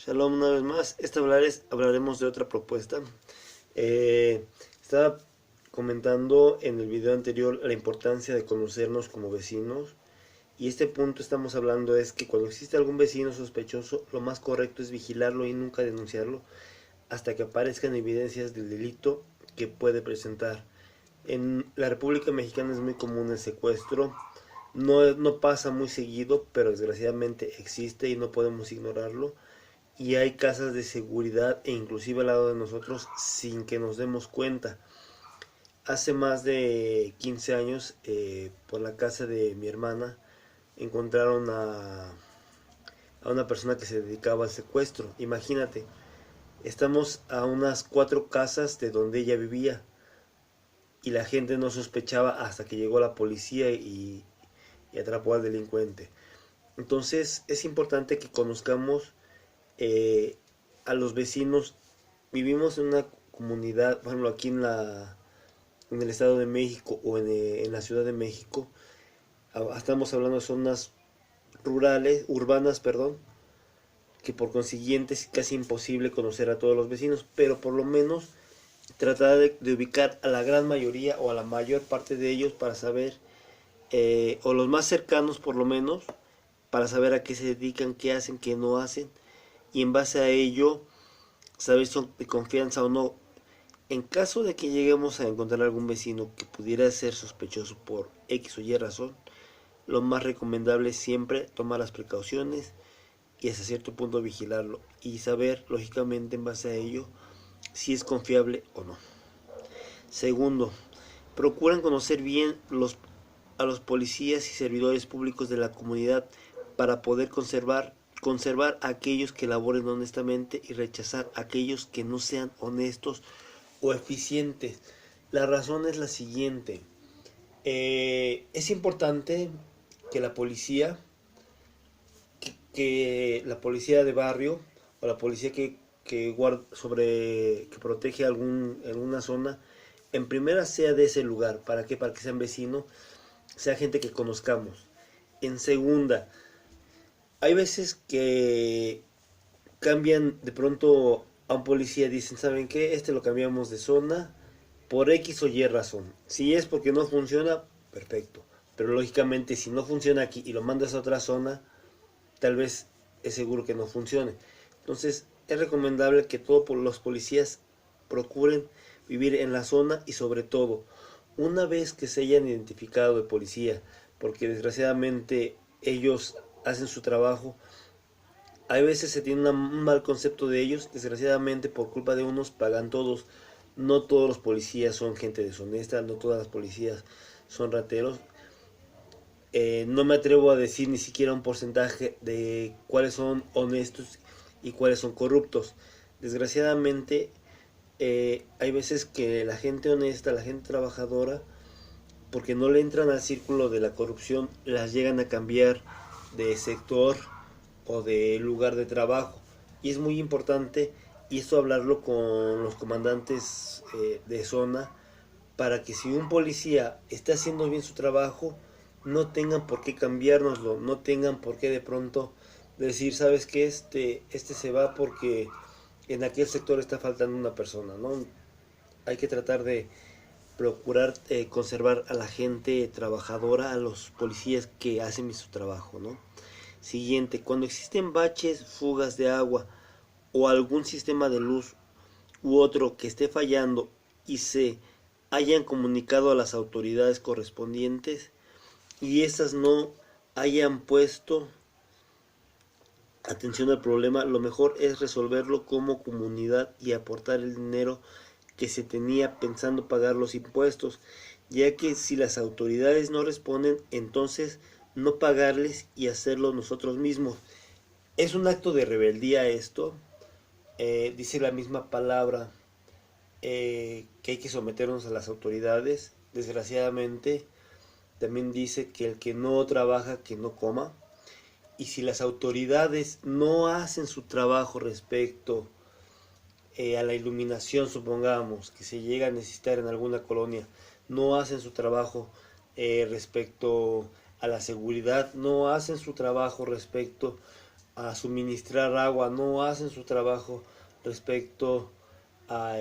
Shalom una vez más. Hablaremos de otra propuesta. Estaba comentando en el video anterior la importancia de conocernos como vecinos. Y este punto estamos hablando es que cuando existe algún vecino sospechoso, lo más correcto es vigilarlo y nunca denunciarlo hasta que aparezcan evidencias del delito que puede presentar. En la República Mexicana es muy común el secuestro. No pasa muy seguido, pero desgraciadamente existe y no podemos ignorarlo. Y hay casas de seguridad e inclusive al lado de nosotros sin que nos demos cuenta. Hace más de 15 años, por la casa de mi hermana, encontraron a una persona que se dedicaba al secuestro. Imagínate, estamos a unas 4 casas de donde ella vivía y la gente no sospechaba hasta que llegó la policía y atrapó al delincuente. Entonces es importante que conozcamos a los vecinos. Vivimos en una comunidad, por ejemplo, aquí en el Estado de México o en la Ciudad de México. Estamos hablando de zonas urbanas, perdón, que por consiguiente es casi imposible conocer a todos los vecinos, pero por lo menos tratar de ubicar a la gran mayoría o a la mayor parte de ellos para saber, o los más cercanos por lo menos, para saber a qué se dedican, qué hacen, qué no hacen, y en base a ello saber si son de confianza o no. En caso de que lleguemos a encontrar algún vecino que pudiera ser sospechoso por X o Y razón, lo más recomendable es siempre tomar las precauciones y hasta cierto punto vigilarlo y saber lógicamente en base a ello si es confiable o no. Segundo, procuran conocer bien a los policías y servidores públicos de la comunidad para poder conservar a aquellos que laboren honestamente y rechazar a aquellos que no sean honestos o eficientes. La razón es la siguiente. Es importante que la policía, que la policía de barrio o la policía que protege alguna zona, en primera sea de ese lugar. ¿Para qué? Para que sean vecinos, sea gente que conozcamos. En segunda, hay veces que cambian de pronto a un policía, dicen, ¿saben qué? Este lo cambiamos de zona por X o Y razón. Si es porque no funciona, perfecto. Pero lógicamente si no funciona aquí y lo mandas a otra zona, tal vez es seguro que no funcione. Entonces es recomendable que todos los policías procuren vivir en la zona y sobre todo, una vez que se hayan identificado de policía, porque desgraciadamente ellos hacen su trabajo, hay veces se tiene un mal concepto de ellos, desgraciadamente por culpa de unos pagan todos. No todos los policías son gente deshonesta, no todas las policías son rateros. No me atrevo a decir ni siquiera un porcentaje de cuáles son honestos y cuáles son corruptos. Desgraciadamente hay veces que la gente honesta, la gente trabajadora, porque no le entran al círculo de la corrupción, las llegan a cambiar de sector o de lugar de trabajo. Y es muy importante, y esto hablarlo con los comandantes de zona, para que si un policía está haciendo bien su trabajo, no tengan por qué cambiárnoslo, no tengan por qué de pronto decir, sabes que este se va porque en aquel sector está faltando una persona, ¿no? Hay que tratar de procurar conservar a la gente trabajadora, a los policías que hacen su trabajo, ¿no? Siguiente, cuando existen baches, fugas de agua o algún sistema de luz u otro que esté fallando y se hayan comunicado a las autoridades correspondientes y estas no hayan puesto atención al problema, lo mejor es resolverlo como comunidad y aportar el dinero que se tenía pensando pagar los impuestos, ya que si las autoridades no responden, entonces no pagarles y hacerlo nosotros mismos. Es un acto de rebeldía esto, dice la misma palabra, que hay que someternos a las autoridades. Desgraciadamente también dice que el que no trabaja, que no coma. Y si las autoridades no hacen su trabajo respecto a la iluminación, supongamos, que se llega a necesitar en alguna colonia, no hacen su trabajo respecto a la seguridad, no hacen su trabajo respecto a suministrar agua, no hacen su trabajo respecto a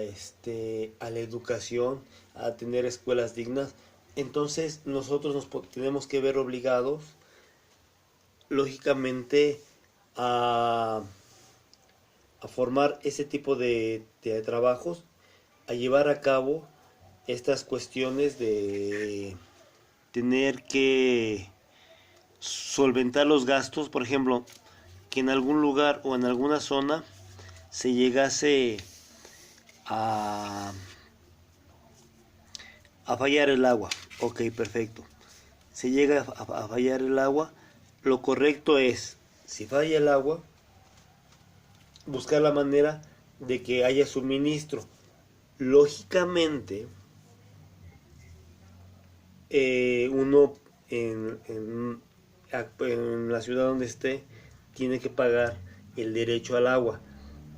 la educación, a tener escuelas dignas. Entonces nosotros tenemos que ver obligados, lógicamente, a, a formar ese tipo de trabajos, a llevar a cabo estas cuestiones de tener que solventar los gastos, por ejemplo, que en algún lugar o en alguna zona se llegase a, a fallar el agua. Ok, perfecto. Se llega a fallar el agua. Lo correcto es, si falla el agua, buscar la manera de que haya suministro. Lógicamente, uno en la ciudad donde esté tiene que pagar el derecho al agua.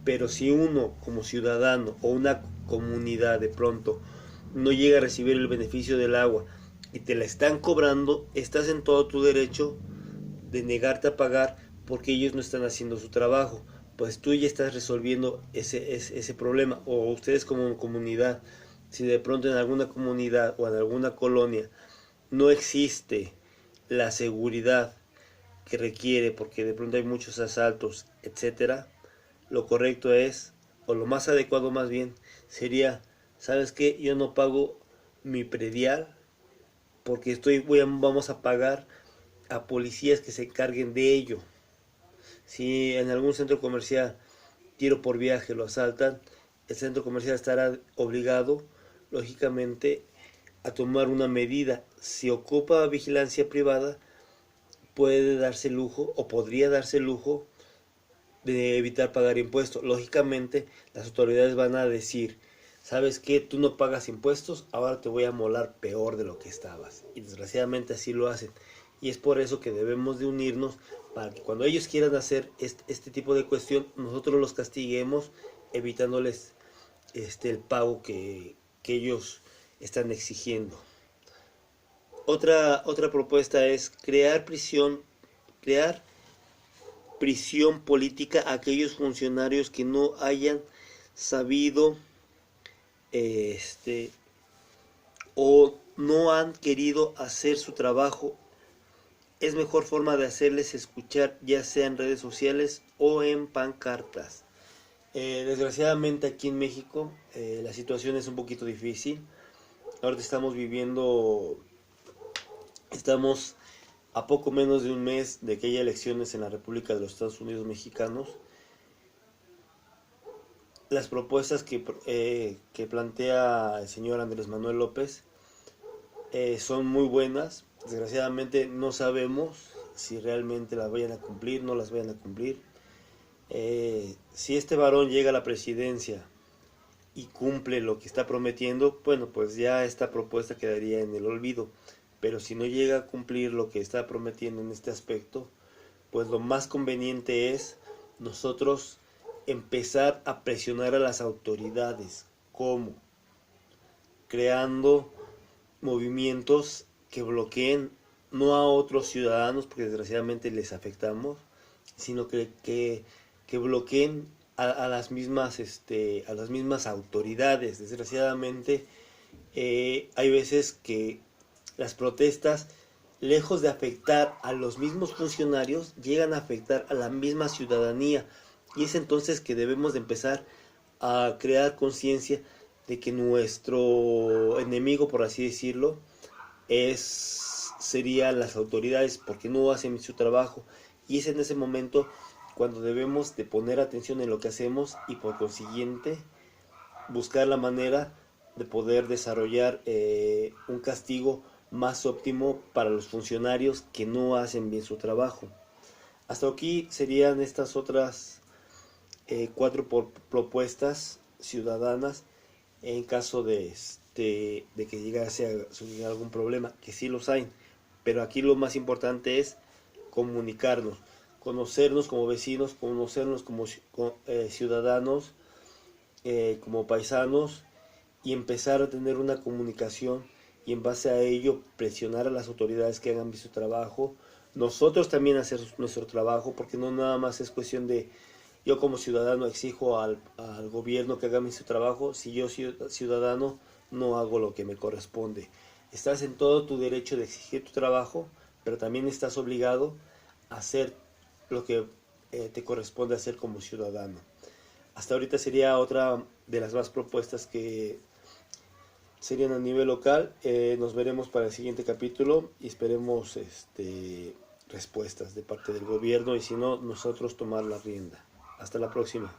Pero si uno como ciudadano o una comunidad de pronto no llega a recibir el beneficio del agua y te la están cobrando, estás en todo tu derecho de negarte a pagar porque ellos no están haciendo su trabajo. Pues tú ya estás resolviendo ese problema. O ustedes como comunidad, si de pronto en alguna comunidad o en alguna colonia no existe la seguridad que requiere porque de pronto hay muchos asaltos, etcétera, lo correcto es, o lo más adecuado más bien, sería, ¿sabes qué? Yo no pago mi predial porque vamos a pagar a policías que se encarguen de ello. Si en algún centro comercial tiro por viaje lo asaltan, el centro comercial estará obligado, lógicamente, a tomar una medida. Si ocupa vigilancia privada, puede darse el lujo o podría darse el lujo de evitar pagar impuestos. Lógicamente, las autoridades van a decir, ¿sabes qué? Tú no pagas impuestos, ahora te voy a molar peor de lo que estabas. Y desgraciadamente así lo hacen. Y es por eso que debemos de unirnos para que cuando ellos quieran hacer este tipo de cuestión, nosotros los castiguemos evitándoles el pago que ellos están exigiendo. Otra propuesta es crear prisión política a aquellos funcionarios que no hayan sabido este o no han querido hacer su trabajo. Es mejor forma de hacerles escuchar, ya sea en redes sociales o en pancartas. Desgraciadamente aquí en México la situación es un poquito difícil. Ahorita estamos a poco menos de un mes de que haya elecciones en la República de los Estados Unidos Mexicanos. Las propuestas que plantea el señor Andrés Manuel López son muy buenas. Desgraciadamente no sabemos si realmente las vayan a cumplir, no las vayan a cumplir. Si este varón llega a la presidencia y cumple lo que está prometiendo, bueno, pues ya esta propuesta quedaría en el olvido. Pero si no llega a cumplir lo que está prometiendo en este aspecto, pues lo más conveniente es nosotros empezar a presionar a las autoridades. ¿Cómo? Creando movimientos que bloqueen no a otros ciudadanos, porque desgraciadamente les afectamos, sino que bloqueen a las mismas autoridades. Desgraciadamente hay veces que las protestas, lejos de afectar a los mismos funcionarios, llegan a afectar a la misma ciudadanía. Y es entonces que debemos de empezar a crear conciencia de que nuestro enemigo, por así decirlo, serían las autoridades porque no hacen su trabajo. Y es en ese momento cuando debemos de poner atención en lo que hacemos y por consiguiente buscar la manera de poder desarrollar un castigo más óptimo para los funcionarios que no hacen bien su trabajo. Hasta aquí serían estas otras cuatro propuestas ciudadanas en caso de que llegase a surgir algún problema, que sí los hay, pero aquí lo más importante es comunicarnos, conocernos como vecinos, conocernos como ciudadanos, como paisanos, y empezar a tener una comunicación y en base a ello presionar a las autoridades que hagan bien su trabajo, nosotros también hacer nuestro trabajo, porque no nada más es cuestión de yo como ciudadano exijo al gobierno que haga su trabajo, si yo ciudadano no hago lo que me corresponde. Estás en todo tu derecho de exigir tu trabajo, pero también estás obligado a hacer lo que te corresponde hacer como ciudadano. Hasta ahorita sería otra de las más propuestas que serían a nivel local. Nos veremos para el siguiente capítulo y esperemos respuestas de parte del gobierno y si no, nosotros tomar la rienda. Hasta la próxima.